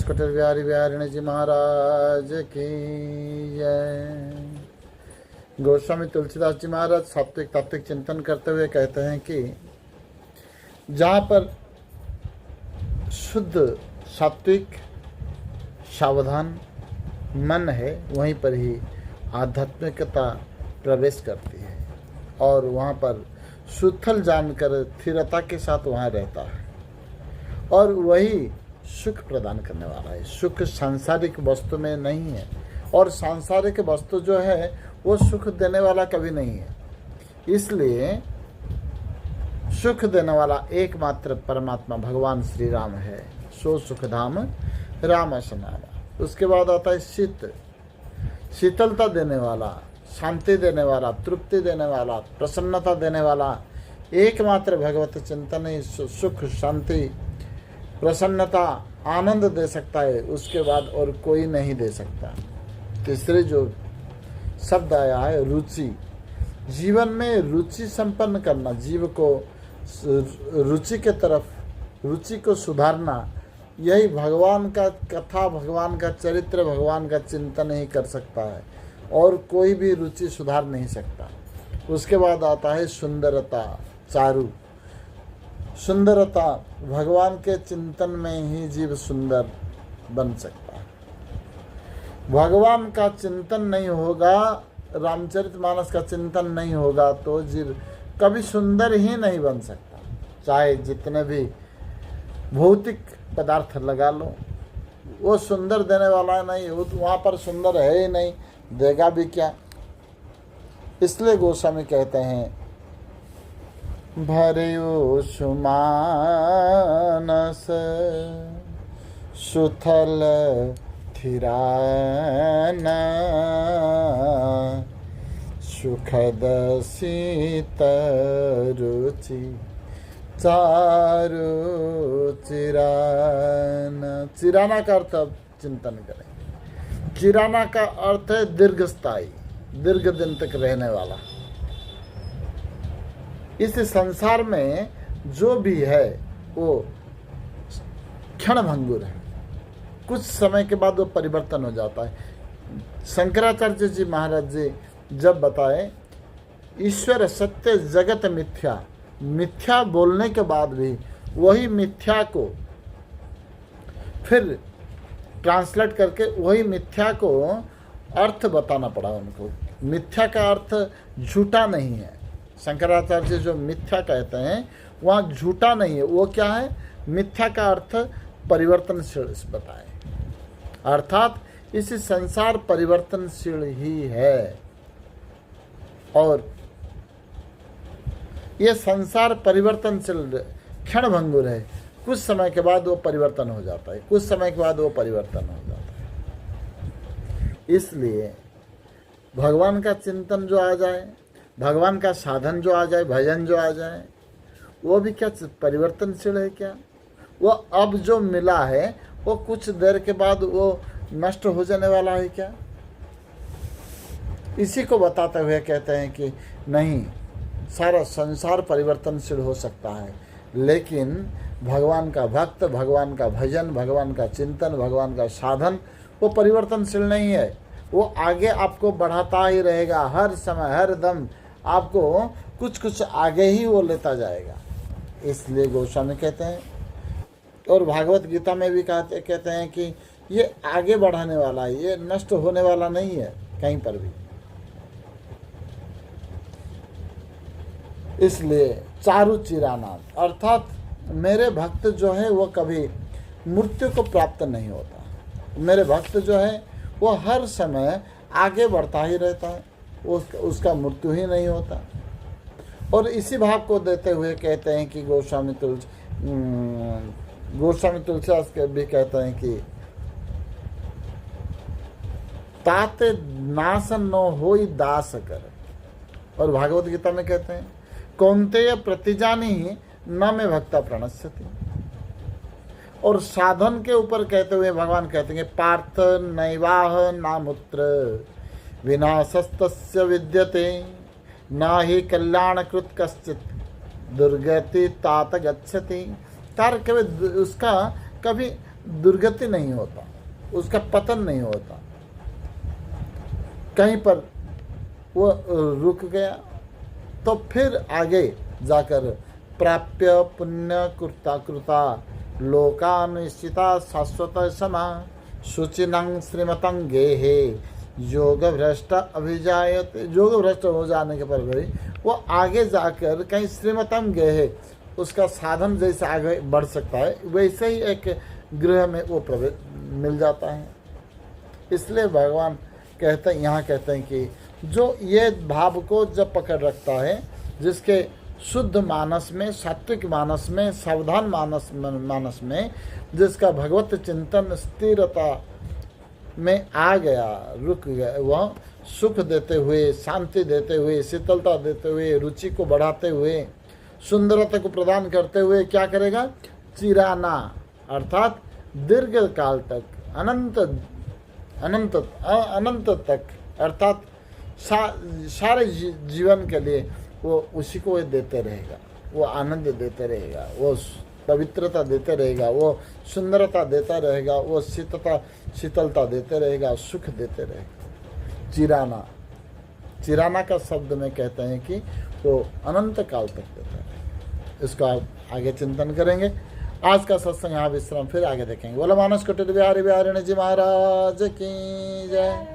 कुटिल बिहारी बिहारिणी जी महाराज की जय। गोस्वामी तुलसीदास जी महाराज सात्विक तात्विक चिंतन करते हुए कहते हैं कि जहाँ पर शुद्ध सात्विक सावधान मन है वहीं पर ही आध्यात्मिकता प्रवेश करती है और वहाँ पर सुथल जानकर स्थिरता के साथ वहाँ रहता है और वही सुख प्रदान करने वाला है। सुख सांसारिक वस्तु में नहीं है और सांसारिक वस्तु जो है वो सुख देने वाला कभी नहीं है। इसलिए सुख देने वाला एकमात्र परमात्मा भगवान श्री राम है। सो सुखधाम राम सनामा। उसके बाद आता है शीतलता देने वाला, शांति देने वाला, तृप्ति देने वाला, प्रसन्नता देने वाला एकमात्र भगवत चिंतन ही सुख शांति प्रसन्नता आनंद दे सकता है। उसके बाद और कोई नहीं दे सकता। तीसरे जो शब्द आया है रुचि, जीवन में रुचि संपन्न करना, जीव को रुचि के तरफ, रुचि को सुधारना, यही भगवान का कथा, भगवान का चरित्र, भगवान का चिंतन ही कर सकता है और कोई भी रुचि सुधार नहीं सकता। उसके बाद आता है सुंदरता, चारु। सुंदरता, भगवान के चिंतन में ही जीव सुंदर बन सकता है। भगवान का चिंतन नहीं होगा, रामचरितमानस का चिंतन नहीं होगा तो जीव कभी सुंदर ही नहीं बन सकता। चाहे जितने भी भौतिक पदार्थ लगा लो, वो सुंदर देने वाला नहीं, वहाँ पर सुंदर है ही नहीं, देगा भी क्या। इसलिए गोस्वामी कहते हैं भर्यो सुमानस सुथल थिराना सुखद शीत रुचि चारु चिराना। चिराना का अर्थ अब चिंतन करें। चिराना का अर्थ है दीर्घस्थायी, दीर्घ दिन तक रहने वाला। इस संसार में जो भी है वो क्षणभंगुर है, कुछ समय के बाद वो परिवर्तन हो जाता है। शंकराचार्य जी महाराज जी जब बताए ईश्वर सत्य जगत मिथ्या, मिथ्या बोलने के बाद भी वही मिथ्या को फिर ट्रांसलेट करके वही मिथ्या को अर्थ बताना पड़ा उनको। मिथ्या का अर्थ झूठा नहीं है। शंकराचार्य जो मिथ्या कहते हैं वहाँ झूठा नहीं है। वो क्या है? मिथ्या का अर्थ परिवर्तनशील बताए, अर्थात इस संसार परिवर्तनशील ही है और ये संसार परिवर्तनशील क्षणभंगुर है। कुछ समय के बाद वो परिवर्तन हो जाता है, कुछ समय के बाद वो परिवर्तन हो जाता है। इसलिए भगवान का चिंतन जो आ जाए, भगवान का साधन जो आ जाए, भजन जो आ जाए, वो भी क्या परिवर्तनशील है क्या? वो अब जो मिला है वो कुछ देर के बाद वो नष्ट हो जाने वाला है क्या? इसी को बताते हुए कहते हैं कि नहीं, सारा संसार परिवर्तनशील हो सकता है, लेकिन भगवान का भक्त, भगवान का भजन, भगवान का चिंतन, भगवान का साधन वो परिवर्तनशील नहीं है। वो आगे आपको बढ़ाता ही रहेगा, हर समय हर दम आपको कुछ कुछ आगे ही वो लेता जाएगा। इसलिए गोस्वामी कहते हैं और भागवत गीता में भी कहते हैं कि ये आगे बढ़ाने वाला है, ये नष्ट होने वाला नहीं है कहीं पर भी। इसलिए चारु चिराना, अर्थात मेरे भक्त जो है वो कभी मृत्यु को प्राप्त नहीं होता। मेरे भक्त जो है वो हर समय आगे बढ़ता ही रहता है, उसका मृत्यु ही नहीं होता। और इसी भाव को देते हुए कहते हैं कि गोस्वामी तुलसीदास भी कहते हैं कि ताते नासन न होई दास कर। और भागवत गीता में कहते हैं कौन्तेय प्रतिजानी न में भक्ता प्रणश्यति। और साधन के ऊपर कहते हुए भगवान कहते हैं पार्थ नैवाह नामुत्र विनाशस्तस्य विद्यते ना ही कल्याणकृत कश्चित दुर्गति तात गच्छति। तार कभी उसका कभी दुर्गति नहीं होता, उसका पतन नहीं होता। कहीं पर वो रुक गया तो फिर आगे जाकर प्राप्य पुण्य कृता कृता लोकानुष्ठिता शाश्वत समा शुचिनं श्रीमतं गेहे योग भ्रष्ट अभिजायते। योग भ्रष्ट हो जाने के पर भी वो आगे जाकर कहीं श्रीमतम गेहे, उसका साधन जैसे आगे बढ़ सकता है वैसे ही एक गृह में वो प्रवेश मिल जाता है। इसलिए भगवान कहते हैं, यहाँ कहते हैं कि जो ये भाव को जब पकड़ रखता है, जिसके शुद्ध मानस में, सात्विक मानस में, सावधान मानस में जिसका भगवत चिंतन स्थिरता में आ गया, रुक गया, वह सुख देते हुए, शांति देते हुए, शीतलता देते हुए, रुचि को बढ़ाते हुए, सुंदरता को प्रदान करते हुए क्या करेगा? चिराना अर्थात दीर्घ काल तक, अनंत तक अर्थात सारे जीवन के लिए वो उसी को देते रहेगा, वो आनंद देते रहेगा, वो पवित्रता देते रहेगा, वो सुंदरता देता रहेगा, वो शीतलता देते रहेगा, सुख देते रहेगा। चिराना का शब्द में कहते हैं कि वो अनंत काल तक देता है। इसका आप आगे चिंतन करेंगे। आज का सत्संग यहाँ विश्राम, फिर आगे देखेंगे। बोला मानस कुटीर बिहारी बिहारिणी जी महाराज की जय।